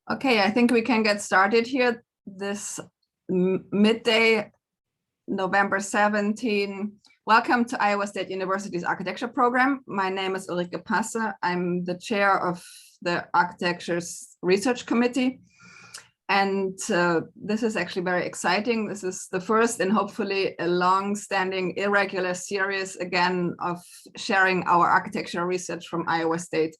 Okay, I think we can get started here this midday, November 17. Welcome to Iowa State University's architecture program. My name is Ulrike Passer. I'm the chair of the Architecture's Research Committee. And this is actually very exciting. This is the first and hopefully a long-standing irregular series again of sharing our architectural research from Iowa State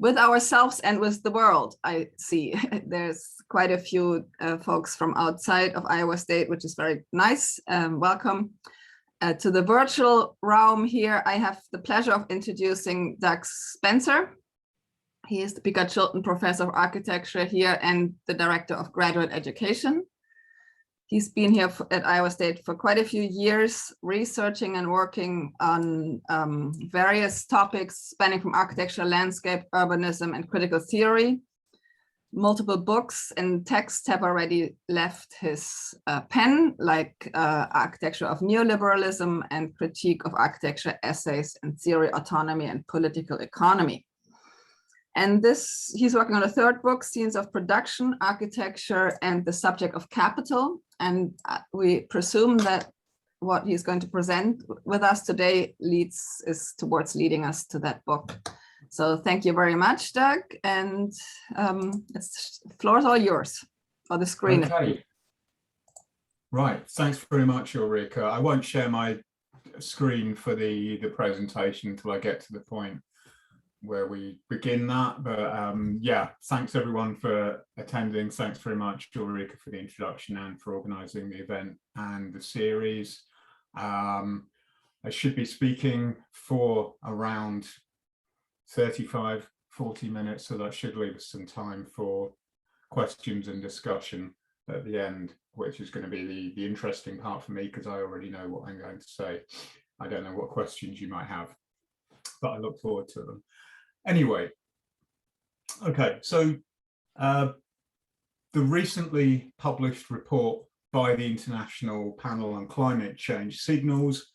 with ourselves and with the world. I see there's quite a few folks from outside of Iowa State, which is very nice. Welcome to the virtual realm here. I have the pleasure of introducing Doug Spencer. He is the Pickard Chilton Professor of Architecture here and the Director of Graduate Education. He's been here at Iowa State for quite a few years, researching and working on various topics spanning from architecture, landscape, urbanism, and critical theory. Multiple books and texts have already left his pen, like Architecture of Neoliberalism and Critique of Architecture Essays and Theory, Autonomy, and Political Economy. And he's working on a third book, Scenes of Production, Architecture, and the Subject of Capital. And we presume that what he's going to present with us today is towards leading us to that book. So thank you very much, Doug. And the floor is all yours, or the screen. Okay. Right, thanks very much, Ulrike. I won't share my screen for the presentation until I get to the point where we begin that, but yeah, thanks everyone for attending. Thanks very much, Ulrike, for the introduction and for organizing the event and the series. I should be speaking for around 35-40 minutes, so that should leave us some time for questions and discussion at the end, which is going to be the interesting part for me, because I already know what I'm going to say. I don't know what questions you might have, but I look forward to them. Anyway, okay, so the recently published report by the International Panel on Climate Change signals,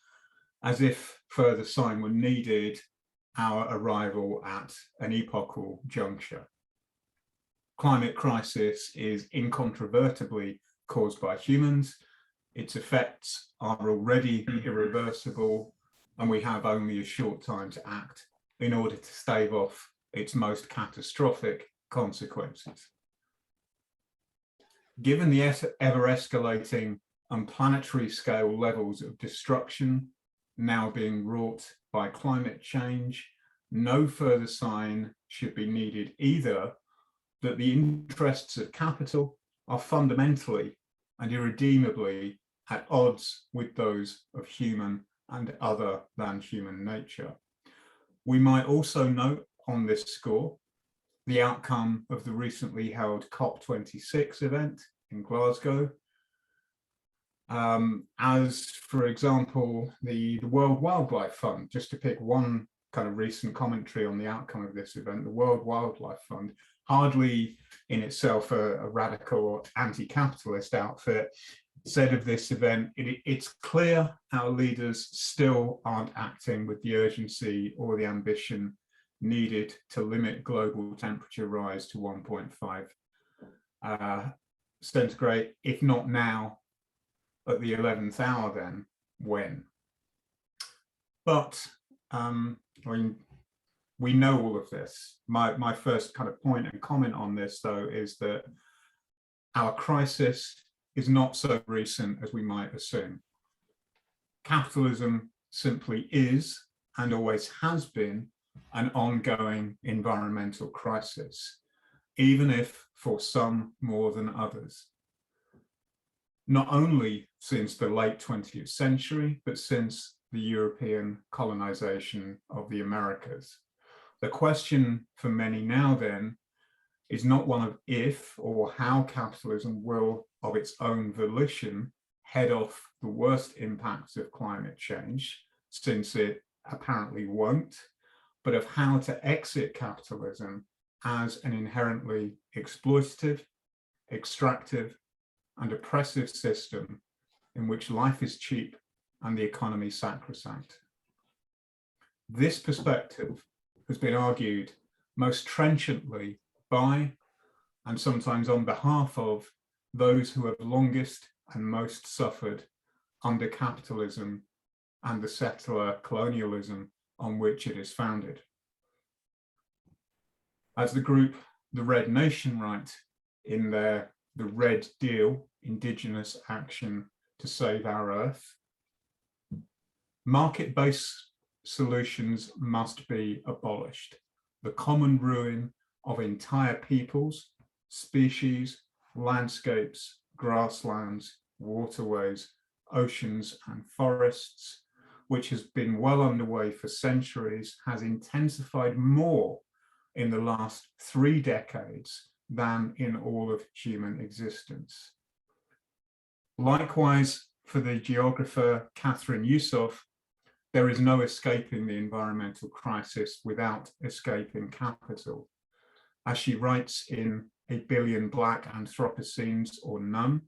as if further sign were needed, our arrival at an epochal juncture. Climate crisis is incontrovertibly caused by humans. Its effects are already irreversible, and we have only a short time to act in order to stave off its most catastrophic consequences. Given the ever-escalating and planetary scale levels of destruction now being wrought by climate change, no further sign should be needed either that the interests of capital are fundamentally and irredeemably at odds with those of human and other than human nature. We might also note on this score the outcome of the recently held COP26 event in Glasgow, as, for example, the World Wildlife Fund, just to pick one kind of recent commentary on the outcome of this event. The World Wildlife Fund, hardly in itself a radical or anti-capitalist outfit, said of this event, it's clear our leaders still aren't acting with the urgency or the ambition needed to limit global temperature rise to 1.5 centigrade, if not now, at the 11th hour, then when? But I mean, we know all of this. My first kind of point and comment on this, though, is that our crisis is not so recent as we might assume. Capitalism simply is, and always has been, an ongoing environmental crisis, even if for some more than others. Not only since the late 20th century, but since the European colonization of the Americas. The question for many now then is not one of if or how capitalism will, of its own volition, head off the worst impacts of climate change, since it apparently won't, but of how to exit capitalism as an inherently exploitative, extractive, and oppressive system in which life is cheap and the economy sacrosanct. This perspective has been argued most trenchantly by and sometimes on behalf of those who have longest and most suffered under capitalism and the settler colonialism on which it is founded. As the group The Red Nation write in their The Red Deal, Indigenous Action to Save Our Earth, market-based solutions must be abolished. The common ruin of entire peoples, species, landscapes, grasslands, waterways, oceans, and forests, which has been well underway for centuries, has intensified more in the last 3 decades than in all of human existence. Likewise, for the geographer Catherine Yusuf, there is no escaping the environmental crisis without escaping capital. As she writes in A Billion Black Anthropocenes or None,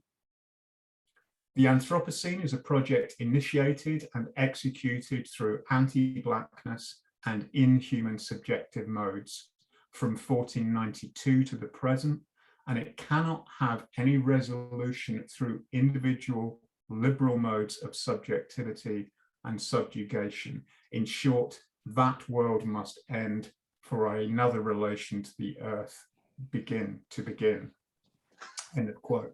the Anthropocene is a project initiated and executed through anti-blackness and inhuman subjective modes from 1492 to the present, and it cannot have any resolution through individual liberal modes of subjectivity and subjugation. In short, that world must end for another relation to the earth begin. End of quote.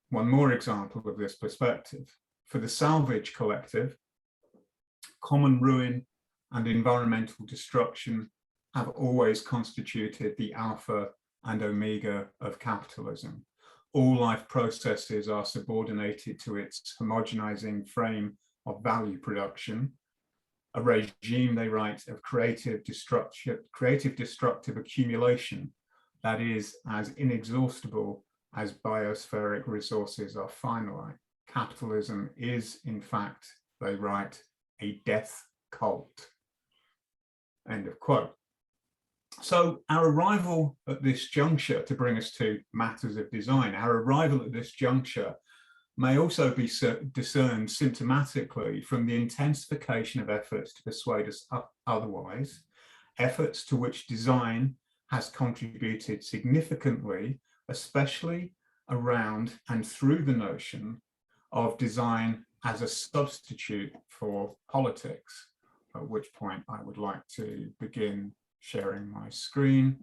One more example of this perspective. For the Salvage Collective, common ruin and environmental destruction have always constituted the alpha and omega of capitalism. All life processes are subordinated to its homogenizing frame of value production, a regime, they write, of creative destructive accumulation that is as inexhaustible as biospheric resources are finite. Capitalism is, in fact, they write, a death cult. End of quote. So our arrival at this juncture, to bring us to matters of design, our arrival at this juncture may also be discerned symptomatically from the intensification of efforts to persuade us otherwise, efforts to which design has contributed significantly, especially around and through the notion of design as a substitute for politics, at which point I would like to begin sharing my screen.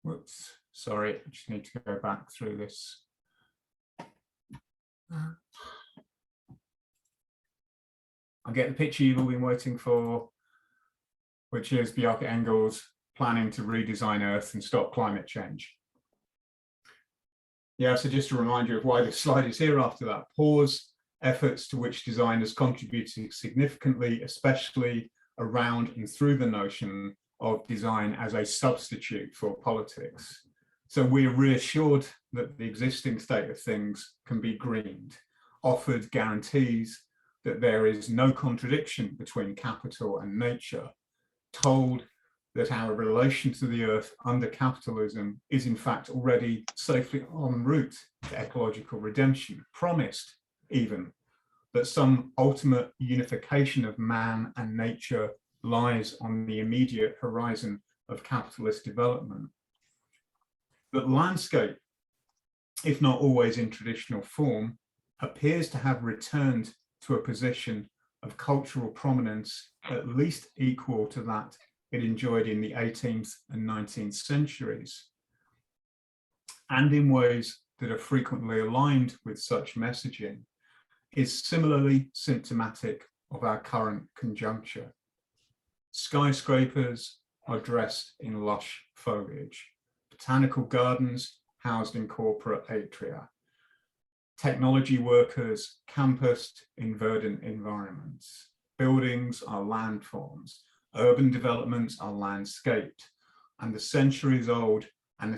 Whoops, sorry, I just need to go back through this. I get the picture you've all been waiting for, which is Bjarke Engel's planning to redesign Earth and stop climate change. Yeah, so just to remind you of why this slide is here after that pause, efforts to which design has contributed significantly, especially around and through the notion of design as a substitute for politics. So we're reassured that the existing state of things can be greened, offered guarantees that there is no contradiction between capital and nature, told that our relation to the earth under capitalism is in fact already safely en route to ecological redemption, promised even that some ultimate unification of man and nature lies on the immediate horizon of capitalist development. But landscape, if not always in traditional form, appears to have returned to a position of cultural prominence at least equal to that it enjoyed in the 18th and 19th centuries, and in ways that are frequently aligned with such messaging, is similarly symptomatic of our current conjuncture. Skyscrapers are dressed in lush foliage, botanical gardens housed in corporate atria, technology workers campused in verdant environments, buildings are landforms, urban developments are landscaped, and the centuries-old and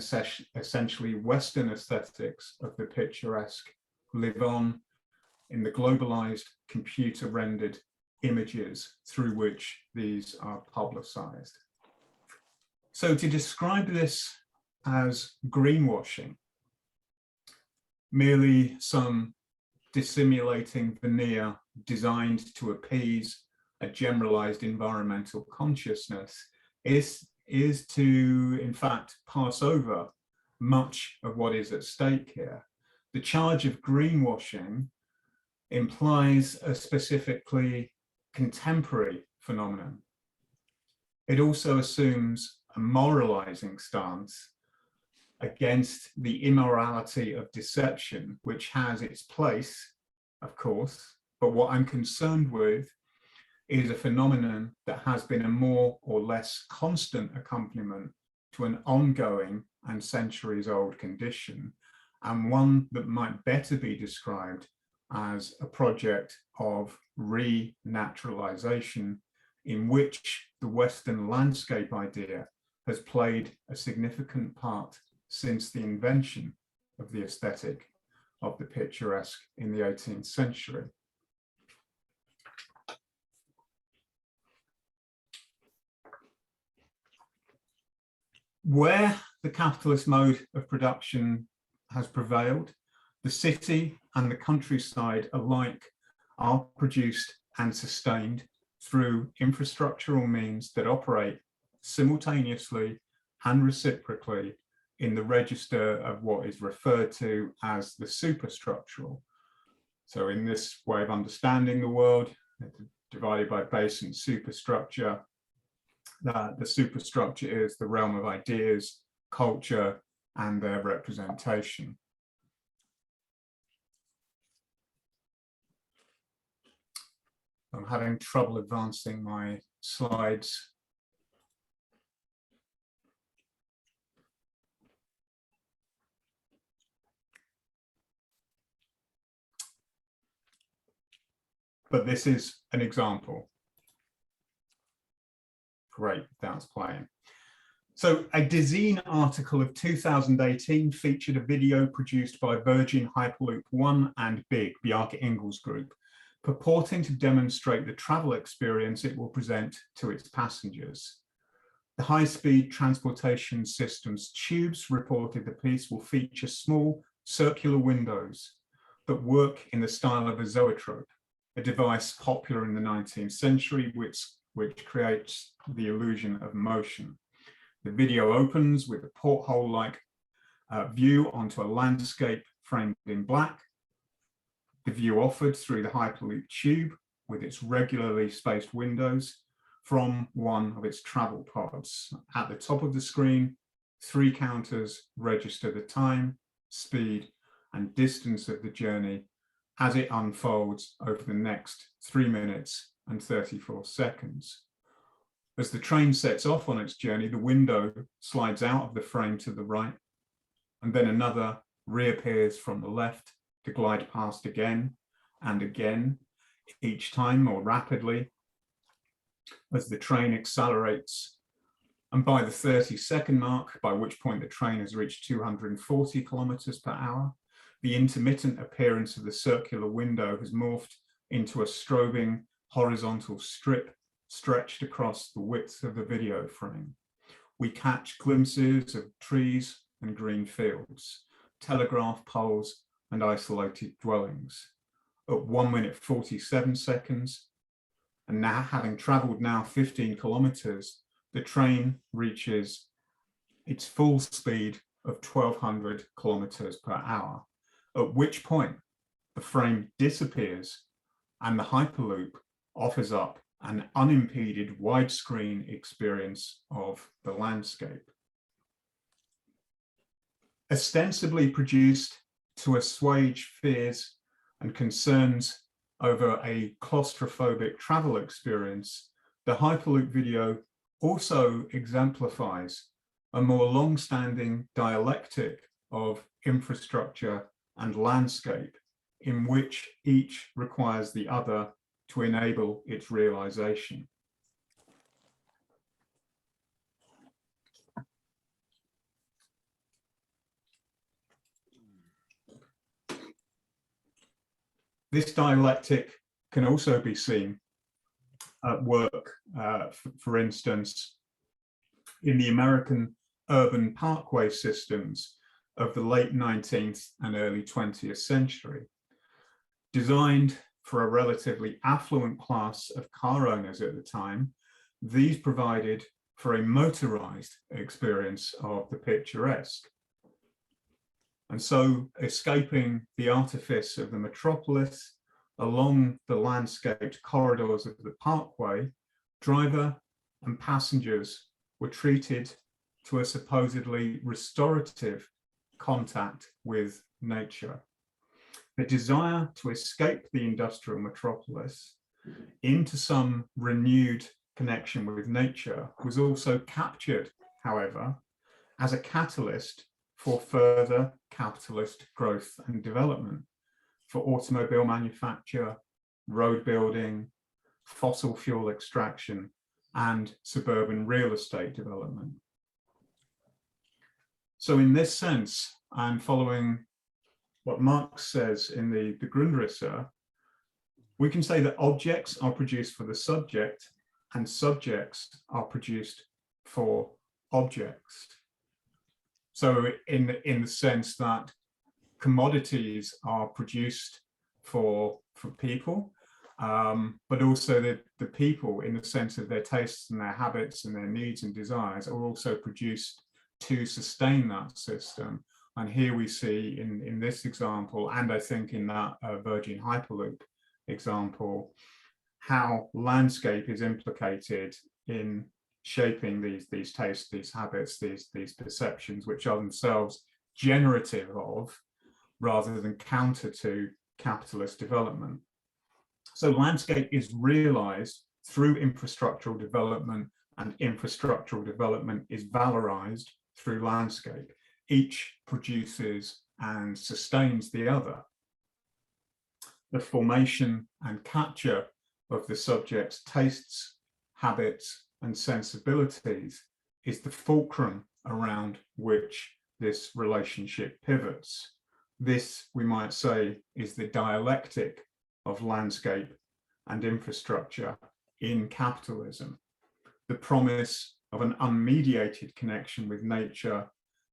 essentially Western aesthetics of the picturesque live on in the globalized computer-rendered images through which these are publicized. So to describe this as greenwashing, merely some dissimulating veneer designed to appease a generalized environmental consciousness, is to, in fact, pass over much of what is at stake here. The charge of greenwashing implies a specifically contemporary phenomenon. It also assumes a moralizing stance against the immorality of deception, which has its place, of course, but what I'm concerned with is a phenomenon that has been a more or less constant accompaniment to an ongoing and centuries-old condition, and one that might better be described as a project of renaturalization, in which the Western landscape idea has played a significant part since the invention of the aesthetic of the picturesque in the 18th century. Where the capitalist mode of production has prevailed, the city and the countryside alike are produced and sustained through infrastructural means that operate simultaneously and reciprocally in the register of what is referred to as the superstructural. So in this way of understanding the world, divided by base and superstructure, the superstructure is the realm of ideas, culture, and their representation. I'm having trouble advancing my slides. But this is an example. Great, that's playing. So a Dezeen article of 2018 featured a video produced by Virgin Hyperloop One and BIG, Bjarke Ingels Group, purporting to demonstrate the travel experience it will present to its passengers. The high-speed transportation system's tubes reported the piece will feature small circular windows that work in the style of a zoetrope, a device popular in the 19th century which creates the illusion of motion. The video opens with a porthole-like view onto a landscape framed in black. The view offered through the Hyperloop tube with its regularly spaced windows from one of its travel pods. At the top of the screen, 3 counters register the time, speed, and distance of the journey as it unfolds over the next 3 minutes and 34 seconds. As the train sets off on its journey, the window slides out of the frame to the right, and then another reappears from the left to glide past again and again, each time more rapidly as the train accelerates. And by the 30-second mark, by which point the train has reached 240 kilometers per hour, the intermittent appearance of the circular window has morphed into a strobing horizontal strip stretched across the width of the video frame. We catch glimpses of trees and green fields, telegraph poles and isolated dwellings. At 1 minute 47 seconds, and now having traveled now 15 kilometers, the train reaches its full speed of 1200 kilometers per hour, at which point the frame disappears and the Hyperloop offers up an unimpeded widescreen experience of the landscape. Ostensibly produced to assuage fears and concerns over a claustrophobic travel experience, the Hyperloop video also exemplifies a more long-standing dialectic of infrastructure and landscape, in which each requires the other to enable its realization. This dialectic can also be seen at work, for instance, in the American urban parkway systems of the late 19th and early 20th century. Designed for a relatively affluent class of car owners at the time, these provided for a motorized experience of the picturesque. And so, escaping the artifice of the metropolis, along the landscaped corridors of the parkway, driver and passengers were treated to a supposedly restorative contact with nature. The desire to escape the industrial metropolis into some renewed connection with nature was also captured, however, as a catalyst for further capitalist growth and development, for automobile manufacture, road building, fossil fuel extraction, and suburban real estate development. So in this sense, I'm following what Marx says in the Grundrisse, we can say that objects are produced for the subject and subjects are produced for objects. So in the sense that commodities are produced for people, but also the people, in the sense of their tastes and their habits and their needs and desires, are also produced to sustain that system. And here we see in this example, and I think in that Virgin Hyperloop example, how landscape is implicated in shaping these tastes, these habits, these perceptions, which are themselves generative of, rather than counter to, capitalist development. So landscape is realized through infrastructural development, and infrastructural development is valorized through landscape. Each produces and sustains the other. The formation and capture of the subject's tastes, habits, and sensibilities is the fulcrum around which this relationship pivots. This, we might say, is the dialectic of landscape and infrastructure in capitalism. The promise of an unmediated connection with nature,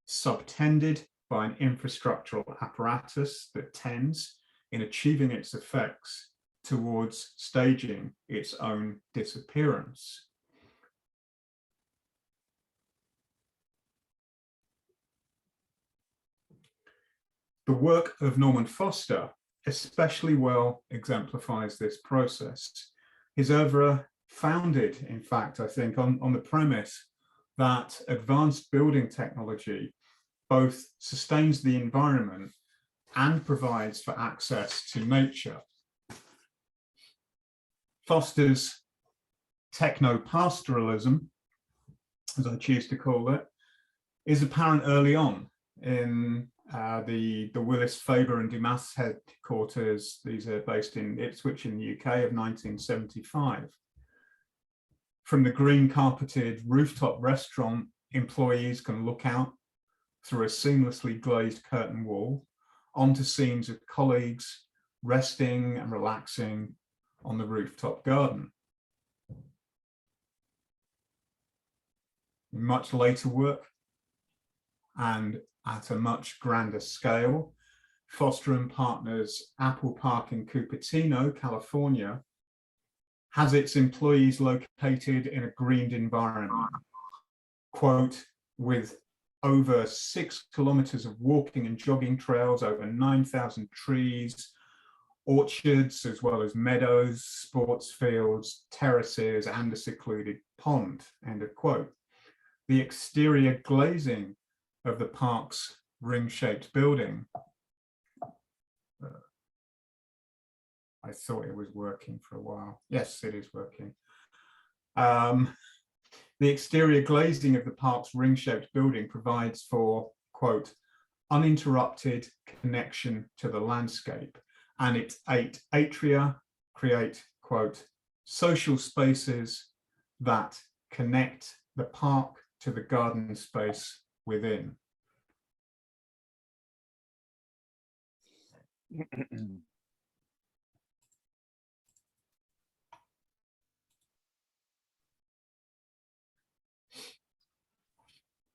subtended by an infrastructural apparatus that tends, in achieving its effects, towards staging its own disappearance. The work of Norman Foster especially well exemplifies this process. His oeuvre founded, in fact, I think, on the premise that advanced building technology both sustains the environment and provides for access to nature. Foster's techno-pastoralism, as I choose to call it, is apparent early on in the Willis, Faber and Dumas headquarters. These are based in Ipswich in the UK of 1975. From the green carpeted rooftop restaurant, employees can look out through a seamlessly glazed curtain wall onto scenes of colleagues resting and relaxing on the rooftop garden. In much later work, and at a much grander scale, Foster and Partners' Apple Park in Cupertino, California, has its employees located in a greened environment, quote, with over 6 kilometers of walking and jogging trails, over 9,000 trees, orchards, as well as meadows, sports fields, terraces, and a secluded pond, end of quote. The exterior glazing of the park's ring-shaped building. I thought it was working for a while. Yes, it is working. The exterior glazing of the park's ring-shaped building provides for, quote, uninterrupted connection to the landscape, and its 8 atria create, quote, social spaces that connect the park to the garden space within.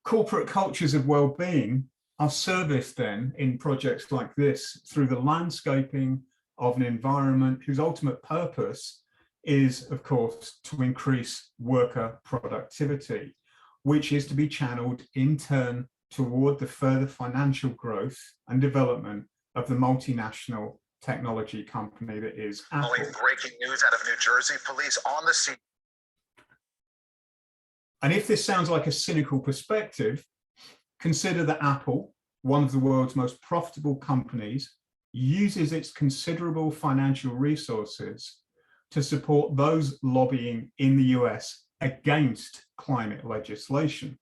Corporate cultures of well-being are serviced then in projects like this through the landscaping of an environment whose ultimate purpose is, of course, to increase worker productivity, which is to be channeled in turn toward the further financial growth and development of the multinational technology company that is Apple. Only breaking news out of New Jersey, police on the scene. And if this sounds like a cynical perspective, consider that Apple, one of the world's most profitable companies, uses its considerable financial resources to support those lobbying in the US against climate legislation.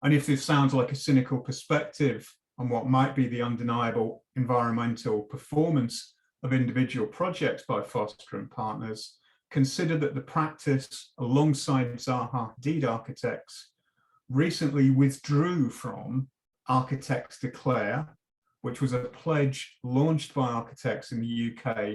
And if this sounds like a cynical perspective on what might be the undeniable environmental performance of individual projects by Foster and partners, consider that the practice alongside Zaha Hadid Architects recently withdrew from Architects Declare, which was a pledge launched by architects in the UK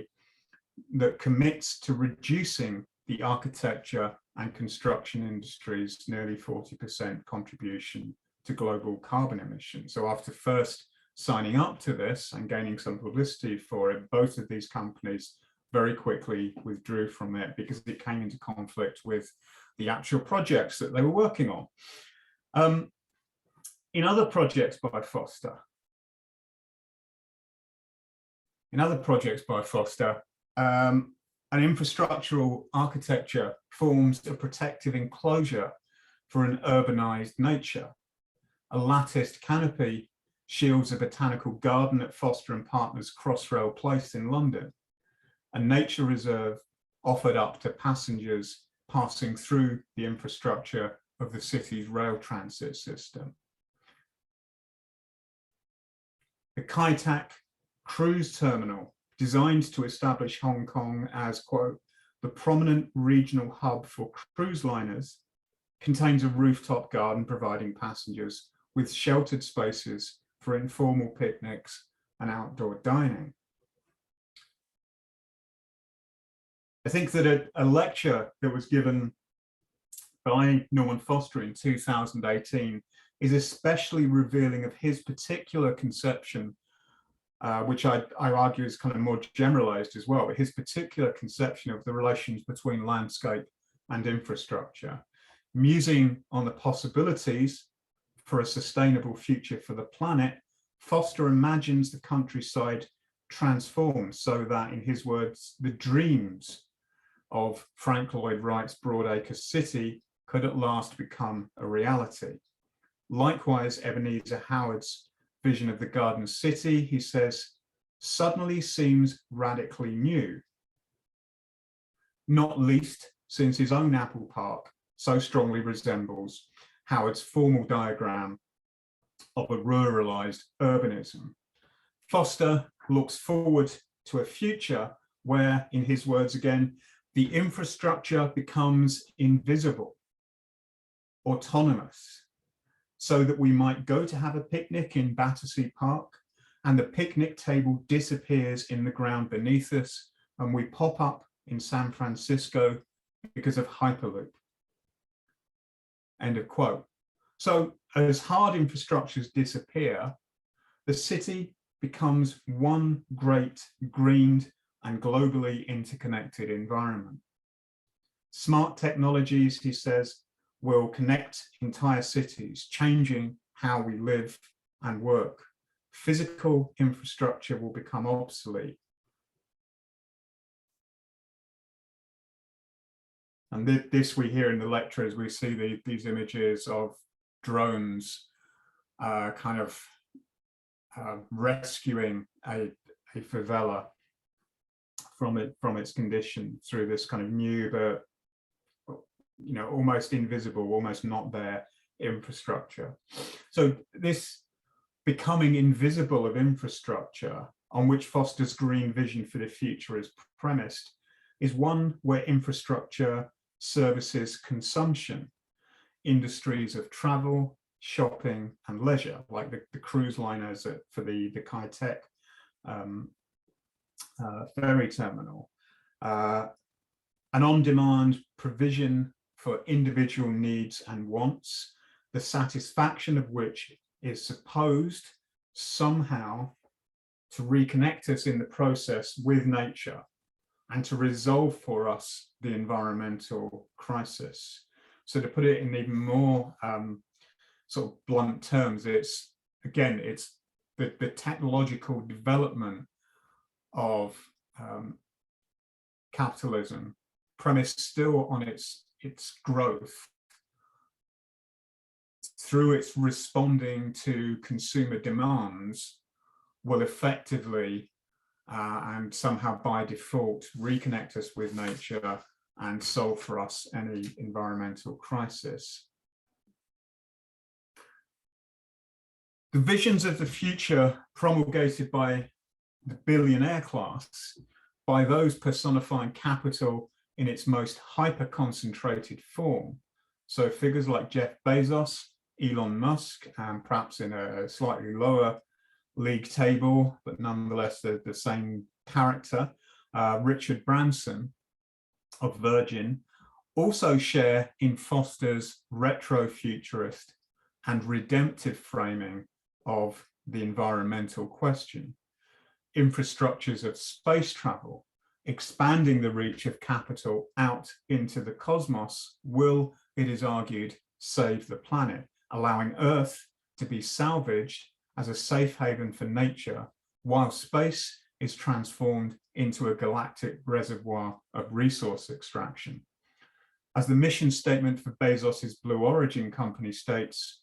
that commits to reducing the architecture and construction industry's nearly 40% contribution to global carbon emissions. So after first signing up to this and gaining some publicity for it, both of these companies very quickly withdrew from it because it came into conflict with the actual projects that they were working on. In other projects by Foster, an infrastructural architecture forms a protective enclosure for an urbanized nature. A latticed canopy shields a botanical garden at Foster and Partners Crossrail Place in London, a nature reserve offered up to passengers passing through the infrastructure of the city's rail transit system. The Kai Tak cruise terminal, designed to establish Hong Kong as, quote, the prominent regional hub for cruise liners, contains a rooftop garden providing passengers with sheltered spaces for informal picnics and outdoor dining. I think that a lecture that was given by Norman Foster in 2018 is especially revealing of his particular conception, which I argue is kind of more generalized as well, but his particular conception of the relations between landscape and infrastructure. Musing on the possibilities for a sustainable future for the planet, Foster imagines the countryside transformed so that, in his words, the dreams of Frank Lloyd Wright's Broadacre City could at last become a reality. Likewise, Ebenezer Howard's vision of the Garden City, he says, suddenly seems radically new, not least since his own Apple Park so strongly resembles Howard's formal diagram of a ruralized urbanism. Foster looks forward to a future where, in his words again, the infrastructure becomes invisible, autonomous, so that we might go to have a picnic in Battersea Park and the picnic table disappears in the ground beneath us and we pop up in San Francisco because of Hyperloop. End of quote. So as hard infrastructures disappear, the city becomes one great greened and globally interconnected environment. Smart technologies, he says, will connect entire cities, changing how we live and work. Physical infrastructure will become obsolete. And this we hear in the lecture as we see these images of drones rescuing a favela from its condition through this kind of new but almost invisible, almost not there infrastructure. So this becoming invisible of infrastructure on which Foster's green vision for the future is premised is one where infrastructure services consumption, industries of travel, shopping and leisure, like the cruise liners for the Kai Tak ferry terminal, an on-demand provision for individual needs and wants, the satisfaction of which is supposed somehow to reconnect us in the process with nature and to resolve for us the environmental crisis. So to put it in even more sort of blunt terms, it's the technological development of capitalism, premised still on its growth through its responding to consumer demands, will effectively and somehow by default reconnect us with nature and solve for us any environmental crisis. The visions of the future promulgated by the billionaire class, by those personifying capital in its most hyper-concentrated form, so figures like Jeff Bezos, Elon Musk, and perhaps in a slightly lower league table, but nonetheless the same character, Richard Branson of Virgin, also share in Foster's retro-futurist and redemptive framing of the environmental question. Infrastructures of space travel, expanding the reach of capital out into the cosmos, will, it is argued, save the planet, allowing Earth to be salvaged as a safe haven for nature, while space is transformed into a galactic reservoir of resource extraction. As the mission statement for Bezos's Blue Origin company states,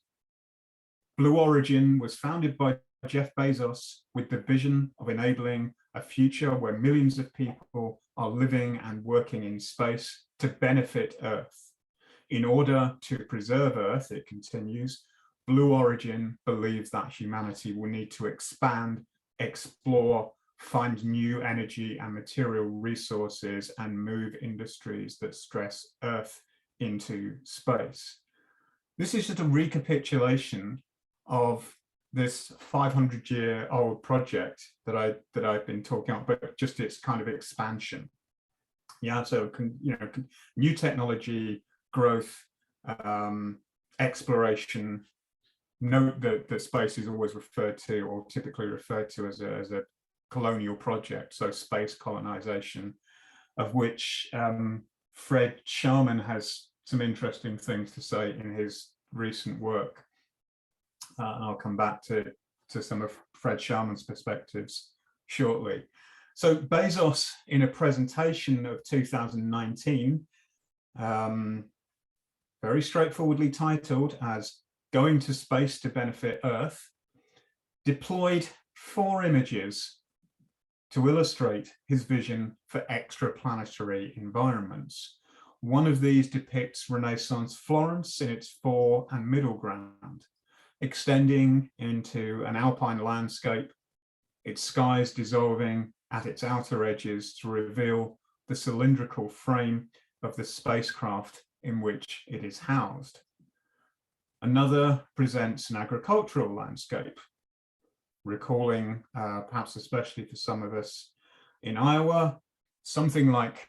Blue Origin was founded by Jeff Bezos with the vision of enabling a future where millions of people are living and working in space to benefit Earth. In order to preserve Earth, it continues, Blue Origin believes that humanity will need to expand, explore, find new energy and material resources, and move industries that stress Earth into space. This is just a recapitulation of this 500-year-old project that I've been talking about, but just its kind of expansion. Yeah, so new technology, growth, exploration. Note that space is always referred to, or typically referred to, as a colonial project, so space colonization, of which Fred Sharman has some interesting things to say in his recent work. And I'll come back to some of Fred Sharman's perspectives shortly. So Bezos, in a presentation of 2019, very straightforwardly titled as Going to Space to Benefit Earth, deployed 4 images to illustrate his vision for extraplanetary environments. One of these depicts Renaissance Florence in its fore and middle ground, extending into an alpine landscape, its skies dissolving at its outer edges to reveal the cylindrical frame of the spacecraft in which it is housed. Another presents an agricultural landscape, recalling, perhaps especially for some of us in Iowa, something like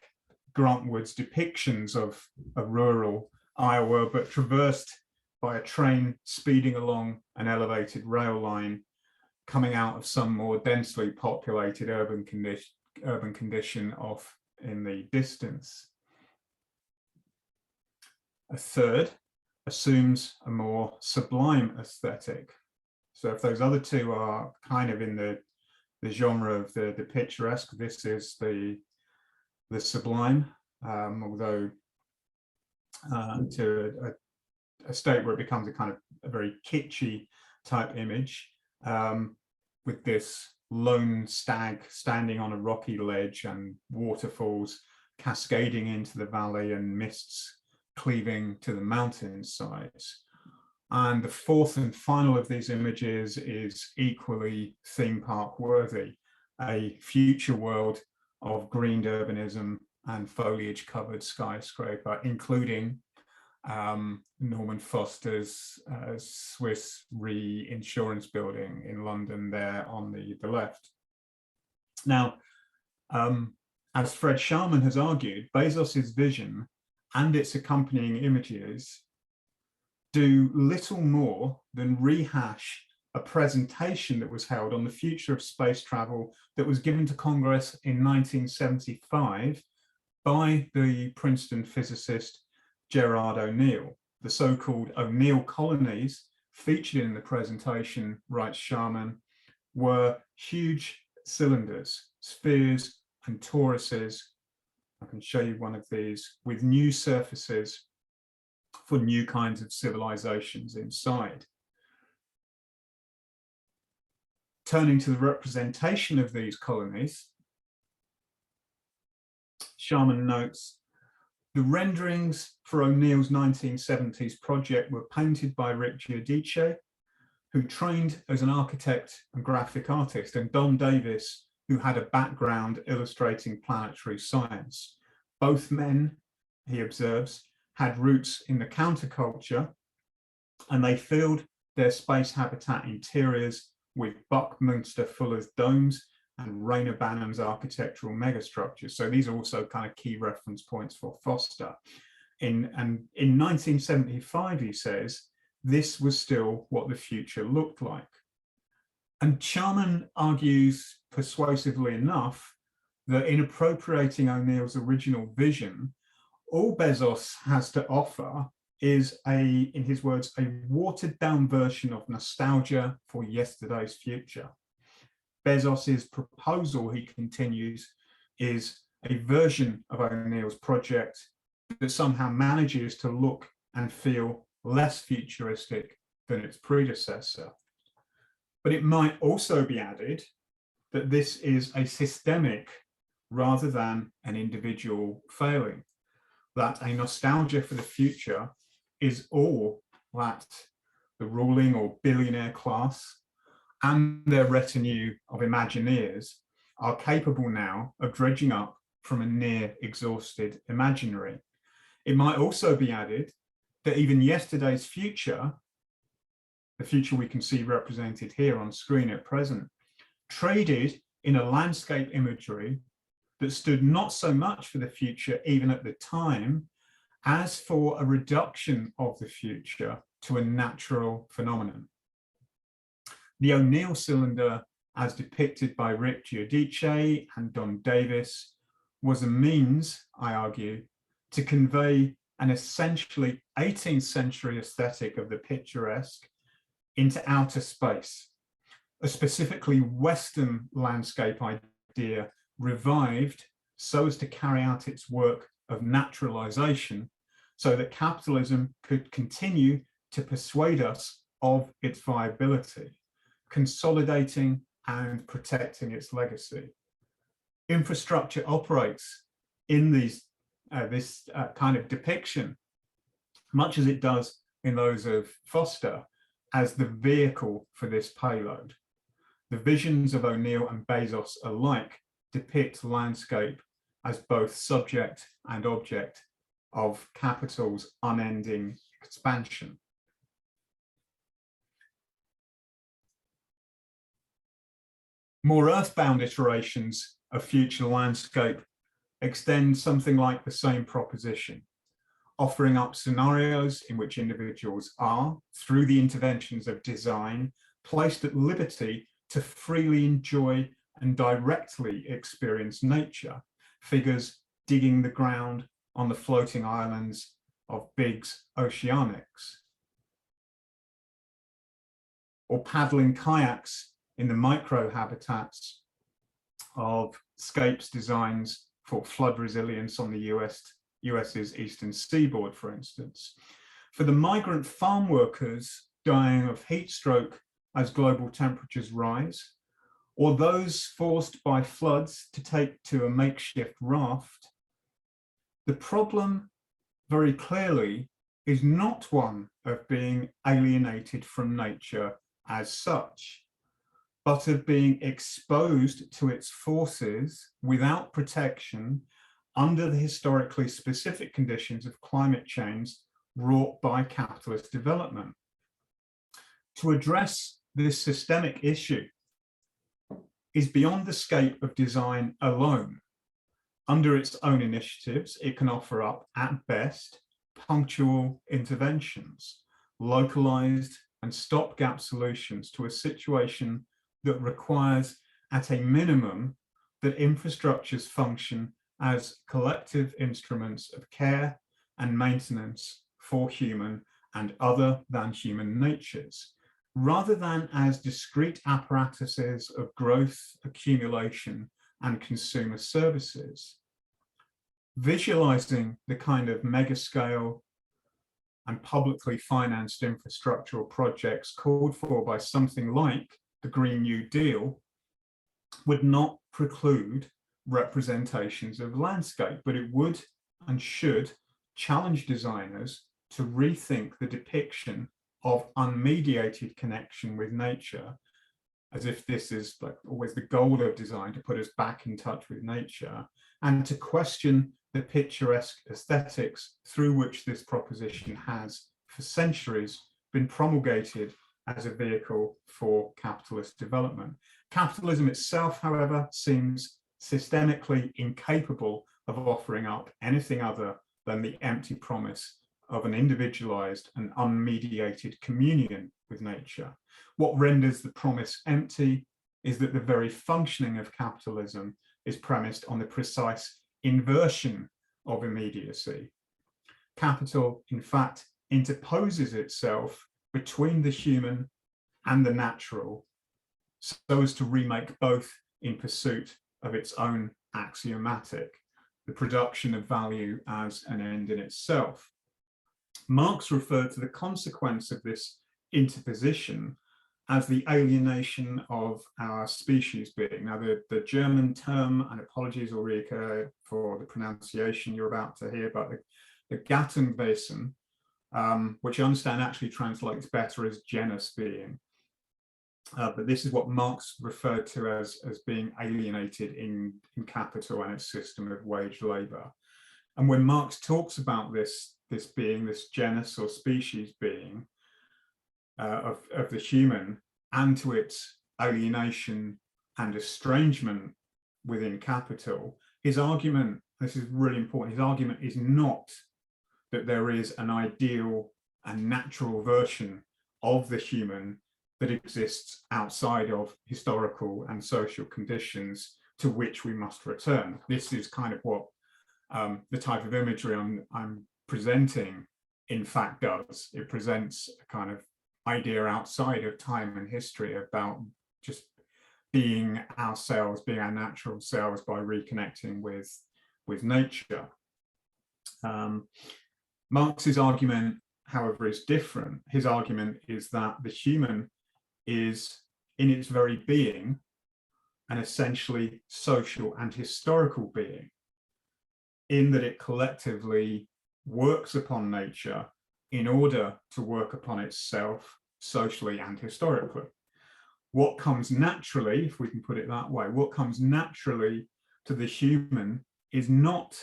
Grant Wood's depictions of a rural Iowa, but traversed by a train speeding along an elevated rail line, coming out of some more densely populated urban condition off in the distance. A third assumes a more sublime aesthetic. So if those other two are kind of in the genre of the picturesque, this is the sublime, although to a state where it becomes a kind of a very kitschy type image, with this lone stag standing on a rocky ledge and waterfalls cascading into the valley and mists cleaving to the mountain sides. And the fourth and final of these images is equally theme park worthy, a future world of greened urbanism and foliage covered skyscraper, including Norman Foster's Swiss Re insurance building in London there on the left. Now, as Fred Sharman has argued, Bezos's vision and its accompanying images do little more than rehash a presentation that was held on the future of space travel that was given to Congress in 1975 by the Princeton physicist Gerard O'Neill. The so-called O'Neill colonies featured in the presentation, writes Sharman, were huge cylinders, spheres and toruses. I can show you one of these with new surfaces for new kinds of civilizations inside. Turning to the representation of these colonies, Sharman notes, the renderings for O'Neill's 1970s project were painted by Rick Giudice, who trained as an architect and graphic artist, and Don Davis, who had a background illustrating planetary science. Both men, he observes, had roots in the counterculture, and they filled their space habitat interiors with Buckminster Fuller's domes and Rayner Banham's architectural megastructures. So these are also kind of key reference points for Foster. In 1975, he says, this was still what the future looked like. And Sharman argues persuasively enough that in appropriating O'Neill's original vision, all Bezos has to offer is in his words, a watered down version of nostalgia for yesterday's future. Bezos's proposal, he continues, is a version of O'Neill's project that somehow manages to look and feel less futuristic than its predecessor. But it might also be added that this is a systemic rather than an individual failing, that a nostalgia for the future is all that the ruling or billionaire class and their retinue of Imagineers are capable now of dredging up from a near exhausted imaginary. It might also be added that even yesterday's future, the future we can see represented here on screen at present, traded in a landscape imagery that stood not so much for the future even at the time, as for a reduction of the future to a natural phenomenon. The O'Neill cylinder, as depicted by Rick Giudice and Don Davis, was a means, I argue, to convey an essentially 18th century aesthetic of the picturesque into outer space, a specifically Western landscape idea revived so as to carry out its work of naturalization so that capitalism could continue to persuade us of its viability, consolidating and protecting its legacy. Infrastructure operates in this kind of depiction, much as it does in those of Foster, as the vehicle for this payload. The visions of O'Neill and Bezos alike depict landscape as both subject and object of capital's unending expansion. More earthbound iterations of future landscape extend something like the same proposition, offering up scenarios in which individuals are, through the interventions of design, placed at liberty to freely enjoy and directly experience nature, figures digging the ground on the floating islands of Biggs Oceanics, or paddling kayaks in the microhabitats of Scape's designs for flood resilience on the US's eastern seaboard, for instance. For the migrant farm workers dying of heat stroke as global temperatures rise, or those forced by floods to take to a makeshift raft, the problem very clearly is not one of being alienated from nature as such, but of being exposed to its forces without protection under the historically specific conditions of climate change wrought by capitalist development. To address this systemic issue is beyond the scope of design alone. Under its own initiatives, it can offer up, at best, punctual interventions, localized and stopgap solutions to a situation that requires, at a minimum, that infrastructures function as collective instruments of care and maintenance for human and other than human natures, rather than as discrete apparatuses of growth, accumulation, and consumer services. Visualizing the kind of mega-scale and publicly financed infrastructural projects called for by something like the Green New Deal would not preclude representations of landscape, but it would and should challenge designers to rethink the depiction of unmediated connection with nature, as if this is like always the goal of design, to put us back in touch with nature, and to question the picturesque aesthetics through which this proposition has for centuries been promulgated as a vehicle for capitalist development. Capitalism itself, however, seems systemically incapable of offering up anything other than the empty promise of an individualized and unmediated communion with nature. What renders the promise empty is that the very functioning of capitalism is premised on the precise inversion of immediacy. Capital, in fact, interposes itself between the human and the natural, so as to remake both in pursuit of its own axiomatic, the production of value as an end in itself. Marx referred to the consequence of this interposition as the alienation of our species being. Now, the German term, and apologies Ulrike for the pronunciation you're about to hear, but the Gattenwesen, which I understand actually translates better as genus being. But this is what Marx referred to as being alienated in capital and its system of wage labor. And when Marx talks about this being, this genus or species being of the human, and to its alienation and estrangement within capital, his argument, this is really important, his argument is not that there is an ideal and natural version of the human that exists outside of historical and social conditions to which we must return. This is kind of what the type of imagery I'm presenting in fact does. It presents a kind of idea outside of time and history about just being ourselves, being our natural selves by reconnecting with nature. Marx's argument, however, is different. His argument is that the human is, in its very being, an essentially social and historical being, in that it collectively works upon nature in order to work upon itself socially and historically. What comes naturally, if we can put it that way, what comes naturally to the human is not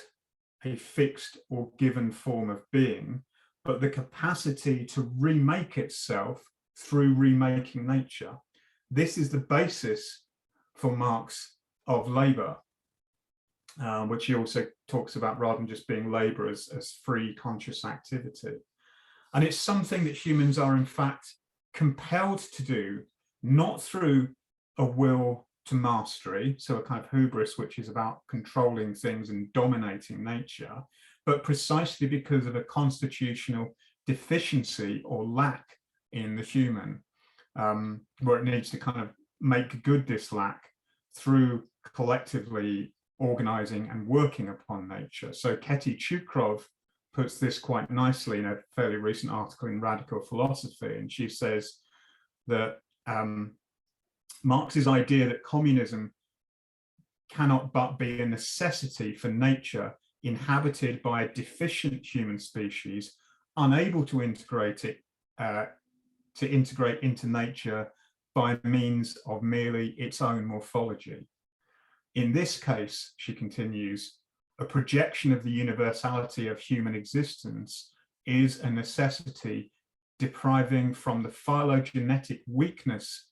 a fixed or given form of being, but the capacity to remake itself through remaking nature. This is the basis for Marx of labor, which he also talks about rather than just being labor as free conscious activity. And it's something that humans are in fact compelled to do, not through a will to mastery, so a kind of hubris, which is about controlling things and dominating nature, but precisely because of a constitutional deficiency or lack in the human, where it needs to kind of make good this lack through collectively organizing and working upon nature. So Ketty Chukrov puts this quite nicely in a fairly recent article in Radical Philosophy, and she says that Marx's idea that communism cannot but be a necessity for nature inhabited by a deficient human species, unable to integrate it, to integrate into nature by means of merely its own morphology. In this case, she continues, a projection of the universality of human existence is a necessity depriving from the phylogenetic weakness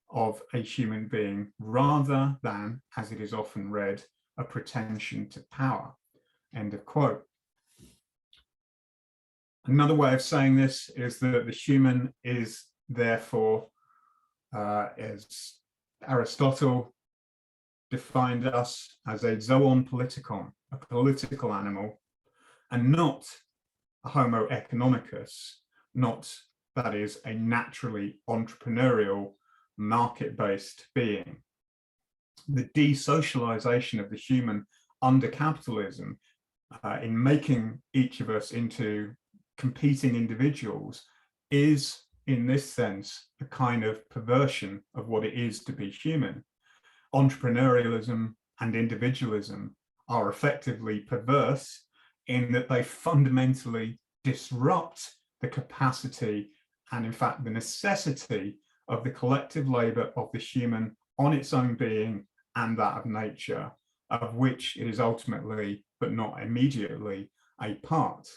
of a human being rather than, as it is often read, a pretension to power. End of quote. Another way of saying this is that the human is therefore, as Aristotle defined us, as a zoon politikon, a political animal, and not a homo economicus, not, that is, a naturally entrepreneurial, market-based being. The desocialization of the human under capitalism, in making each of us into competing individuals, is, in this sense, a kind of perversion of what it is to be human. Entrepreneurialism and individualism are effectively perverse in that they fundamentally disrupt the capacity and, in fact, the necessity of the collective labor of the human on its own being and that of nature, of which it is ultimately, but not immediately, a part.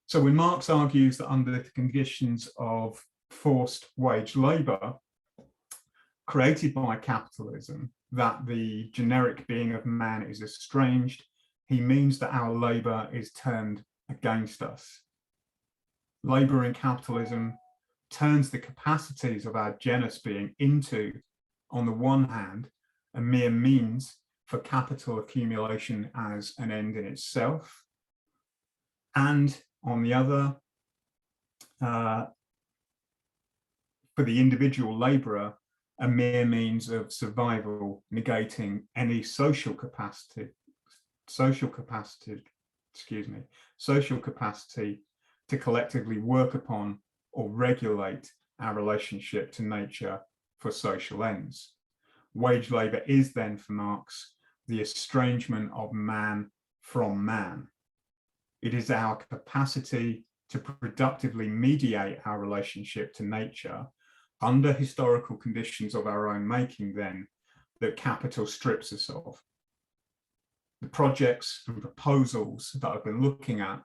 So when Marx argues that under the conditions of forced wage labor created by capitalism, that the generic being of man is estranged, he means that our labor is turned against us. Labor in capitalism turns the capacities of our genus being into, on the one hand, a mere means for capital accumulation as an end in itself, and on the other, for the individual laborer, a mere means of survival, negating any social capacity to collectively work upon or regulate our relationship to nature for social ends. Wage labor is then, for Marx, the estrangement of man from man. It is our capacity to productively mediate our relationship to nature under historical conditions of our own making, then, that capital strips us of. The projects and proposals that I've been looking at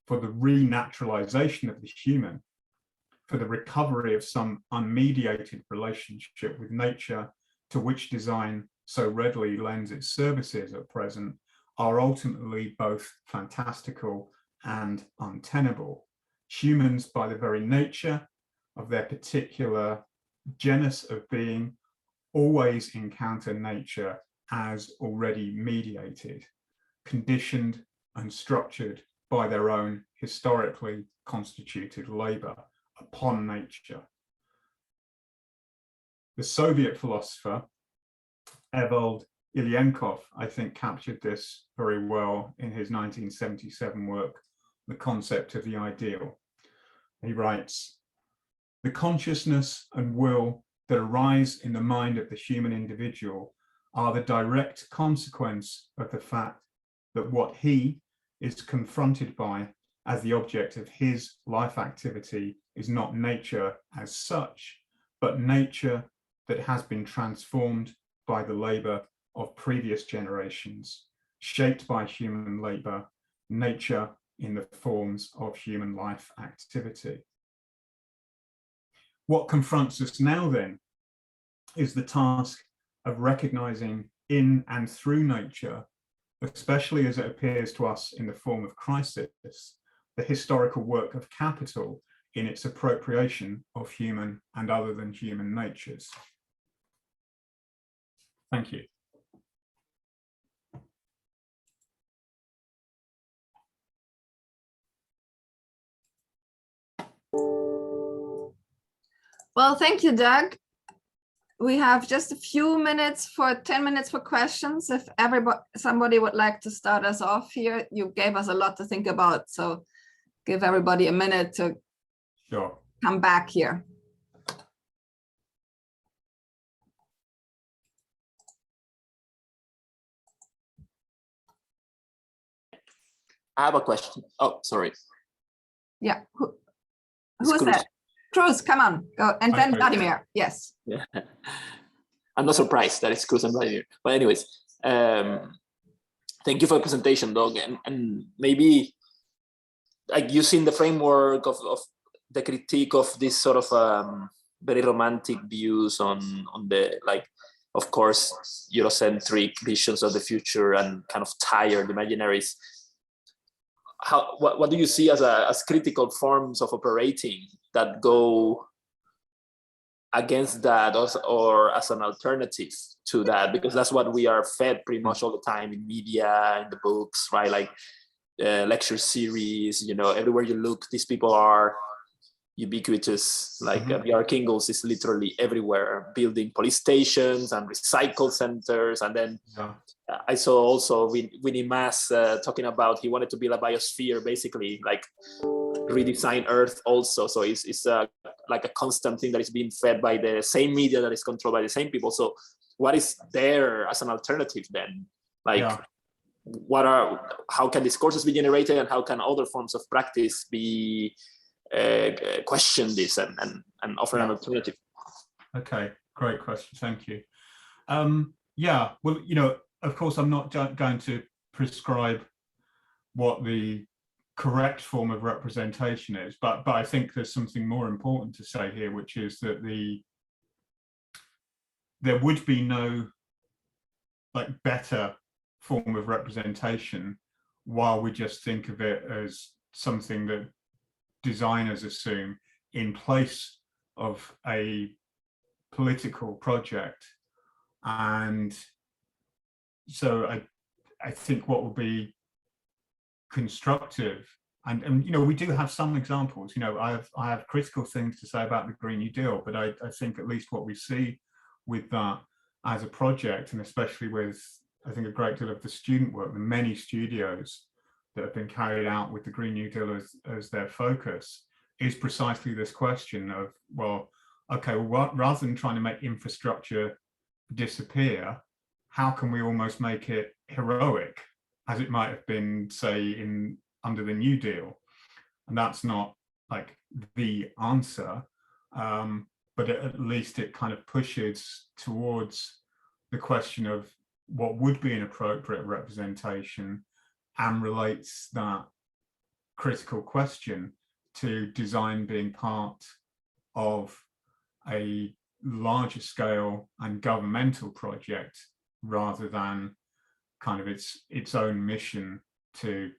for the renaturalization of the human, for the recovery of some unmediated relationship with nature to which design so readily lends its services at present, are ultimately both fantastical and untenable. Humans, by the very nature of their particular genus of being, always encounter nature as already mediated, conditioned and structured by their own historically constituted labor upon nature. The Soviet philosopher Ewald Ilyenkov, I think, captured this very well in his 1977 work, The Concept of the Ideal. He writes, "The consciousness and will that arise in the mind of the human individual are the direct consequence of the fact that what he is confronted by as the object of his life activity is not nature as such, but nature that has been transformed by the labor of previous generations, shaped by human labor, nature in the forms of human life activity." What confronts us now then is the task of recognizing in and through nature, especially as it appears to us in the form of crisis, the historical work of capital in its appropriation of human and other than human natures. Thank you. Well, thank you, Doug. We have just a few minutes for 10 minutes for questions. If somebody would like to start us off here, you gave us a lot to think about, so give everybody a minute to come back here. I have a question. Oh, sorry. Yeah, who's that? Cruz, come on, go. And then Vladimir, yes. Yeah. I'm not surprised that it's Cruz and Vladimir. But anyways, thank you for the presentation, Doug. And maybe like using the framework of the critique of this sort of very romantic views on the, like, of course, Eurocentric visions of the future and kind of tired imaginaries. what do you see as critical forms of operating that go against that, or as an alternative to that? Because that's what we are fed pretty much all the time in media, in the books, right? Like lecture series, you know, everywhere you look, these people are ubiquitous. Like B.R. Kingles is literally everywhere, building police stations and recycle centers. And then I saw also Winnie Maas talking about he wanted to build a biosphere, basically like redesign Earth also. So it's like a constant thing that is being fed by the same media that is controlled by the same people. So what is there as an alternative then? Like how can discourses be generated, and how can other forms of practice be question this and offer an alternative? Okay, great question, thank you. Yeah, well, you know, of course I'm not going to prescribe what the correct form of representation is, but I think there's something more important to say here, which is that there would be no like better form of representation while we just think of it as something that designers assume in place of a political project. And so I think what would be constructive, and you know, we do have some examples, you know, I have critical things to say about the Green New Deal, but I think at least what we see with that as a project, and especially with, I think, a great deal of the student work, the many studios that have been carried out with the Green New Deal as their focus, is precisely this question of, well, okay, well, rather than trying to make infrastructure disappear, how can we almost make it heroic, as it might have been, say, under the New Deal? And that's not like the answer, but at least it kind of pushes towards the question of what would be an appropriate representation, and relates that critical question to design being part of a larger scale and governmental project, rather than kind of its own mission to,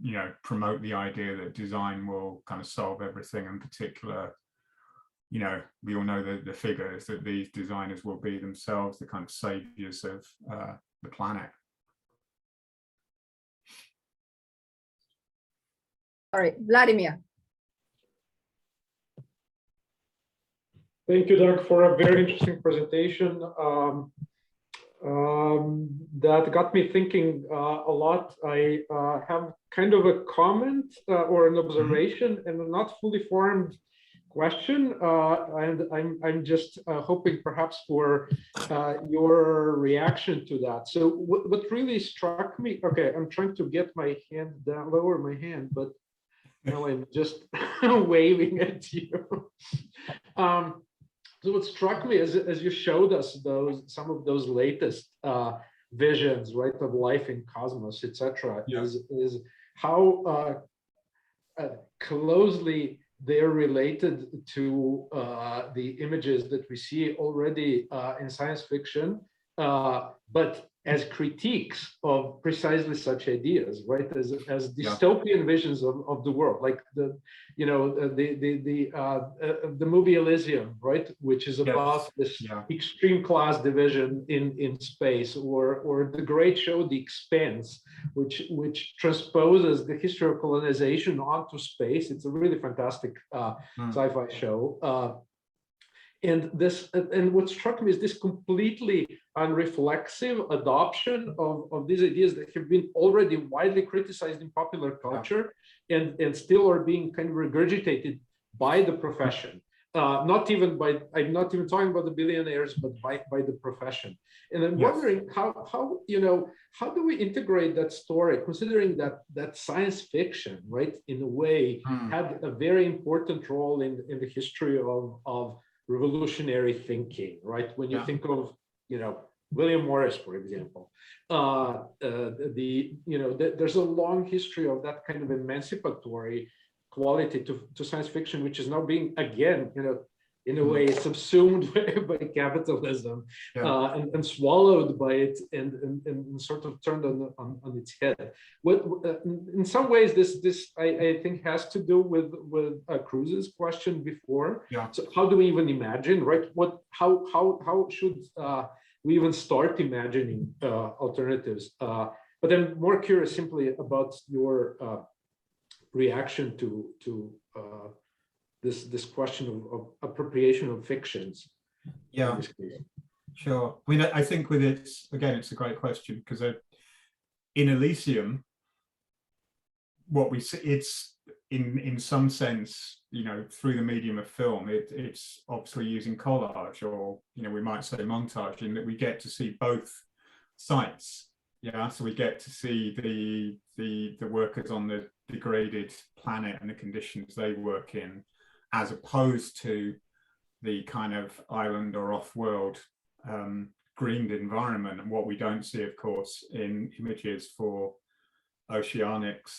you know, promote the idea that design will kind of solve everything. In particular, you know, we all know the figures that these designers will be themselves the kind of saviors of the planet. All right, Vladimir. Thank you, Doug, for a very interesting presentation. That got me thinking a lot. I have kind of a comment or an observation and a not fully formed question, and I'm just hoping perhaps for your reaction to that. So what really struck me, okay, I'm trying to get my hand down, lower my hand, but now I'm just waving at you. So what struck me as you showed us some of those latest visions, right, of life in cosmos, etc., is how closely they're related to the images that we see already in science fiction, but as critiques of precisely such ideas, right? As dystopian visions of the world, like the movie Elysium, right? Which is about this extreme class division in space, or the great show The Expanse, which transposes the history of colonization onto space. It's a really fantastic sci-fi show. And what struck me is this completely unreflexive adoption of these ideas that have been already widely criticized in popular culture, and still are being kind of regurgitated by the profession. I'm not even talking about the billionaires, but by the profession. And I'm wondering how do we integrate that story, considering that science fiction, right, in a way, had a very important role in the history of revolutionary thinking, right? When you think of, William Morris, for example, there's a long history of that kind of emancipatory quality to science fiction, which is now being again, in a way subsumed by capitalism, Yeah. and swallowed by it, and sort of turned on its head. What in some ways this I think has to do with Cruz's question before. Yeah. So how do we even imagine, right? How should we even start imagining alternatives? But I'm more curious simply about your reaction to this question of appropriation of fictions. Yeah, sure. I mean, I think with it, again, it's a great question, because in Elysium, what we see, it's in some sense, you know, through the medium of film, it's obviously using collage, or, you know, we might say montage, in that we get to see both sites. Yeah, so we get to see the workers on the degraded planet and the conditions they work in, as opposed to the kind of island or off-world greened environment. And what we don't see, of course, in images for oceanics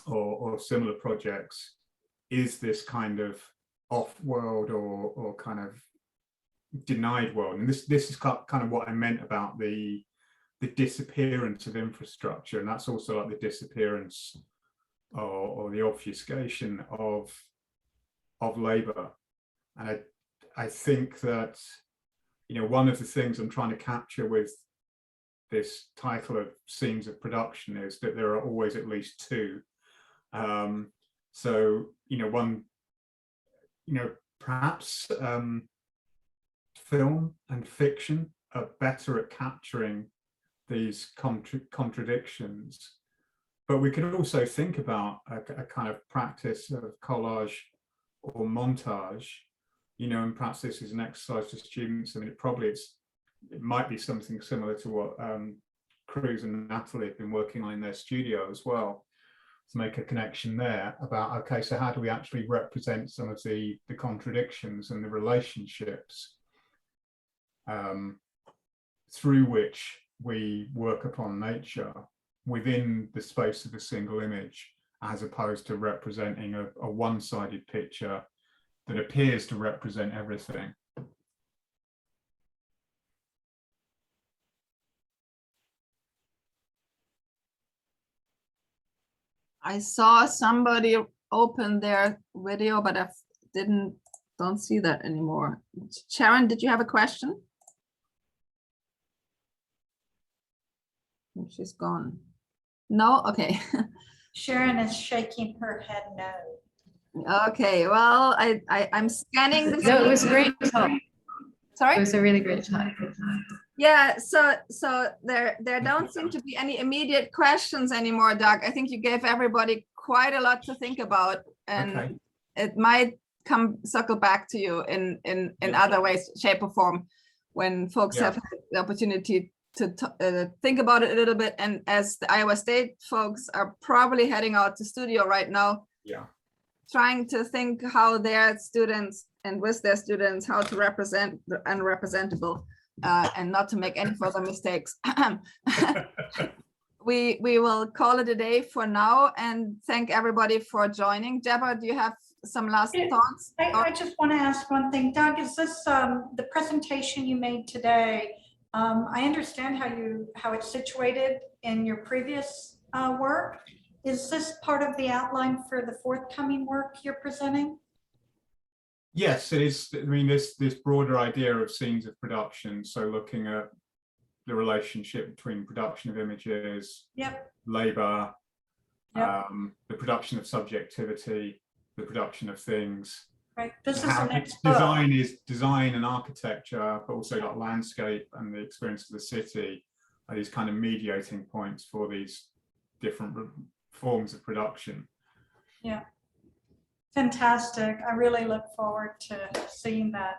or similar projects is this kind of off-world or kind of denied world. And this is kind of what I meant about the disappearance of infrastructure, and that's also like the disappearance or the obfuscation of labor. And I think that, you know, one of the things I'm trying to capture with this title of Scenes of Production is that there are always at least two. So, you know, one, you know, perhaps film and fiction are better at capturing these contradictions, but we could also think about a kind of practice of collage or montage, you know, and perhaps this is an exercise to students. I mean, it might be something similar to what Cruz and Natalie have been working on in their studio as well, to make a connection there about, okay, so how do we actually represent some of the contradictions and the relationships through which we work upon nature within the space of a single image, as opposed to representing a one-sided picture that appears to represent everything. I saw somebody open their video, but I don't see that anymore. Sharon, did you have a question? She's gone. No? Okay. Sharon is shaking her head no. Okay, well, I'm scanning the No, it was a great talk. Sorry? It was a really great talk. Yeah, so there don't seem to be any immediate questions anymore, Doug. I think you gave everybody quite a lot to think about, and Okay. it might circle back to you in other ways, shape or form, when folks have had the opportunity to think about it a little bit. And as the Iowa State folks are probably heading out to studio right now, trying to think how their students and with their students, how to represent the unrepresentable and not to make any further mistakes. We will call it a day for now and thank everybody for joining. Deborah, do you have some last thoughts? I just want to ask one thing. Doug, is this the presentation you made today? I understand how it's situated in your previous work. Is this part of the outline for the forthcoming work you're presenting? Yes, it is. I mean, this broader idea of scenes of production. So looking at the relationship between production of images, labor, the production of subjectivity, the production of things. Right. This is how the next design is design and architecture, but also like landscape and the experience of the city are these kind of mediating points for these different forms of production. Yeah. Fantastic. I really look forward to seeing that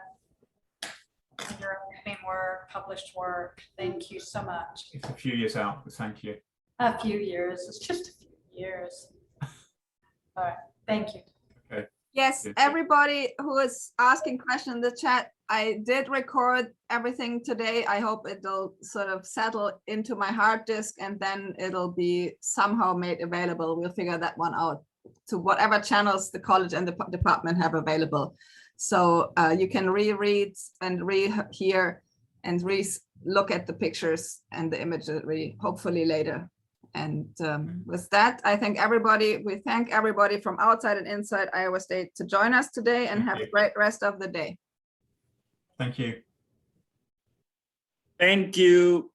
in your upcoming work, published work. Thank you so much. It's a few years out, but thank you. A few years. It's just a few years. All right. Thank you. Okay. Yes, everybody who is asking questions in the chat, I did record everything today. I hope it'll sort of settle into my hard disk and then it'll be somehow made available. We'll figure that one out to whatever channels the college and the department have available. So you can reread and rehear and look at the pictures and the imagery, hopefully later. And with that, I thank everybody. We thank everybody from outside and inside Iowa State to join us today, and have a great rest of the day. Thank you. Thank you.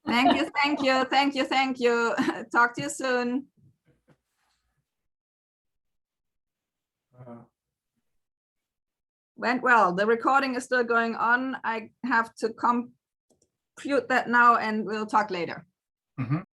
Thank you, thank you, thank you, thank you. Talk to you soon. Went well. The recording is still going on. I have to compute that now, and we'll talk later. Mhm.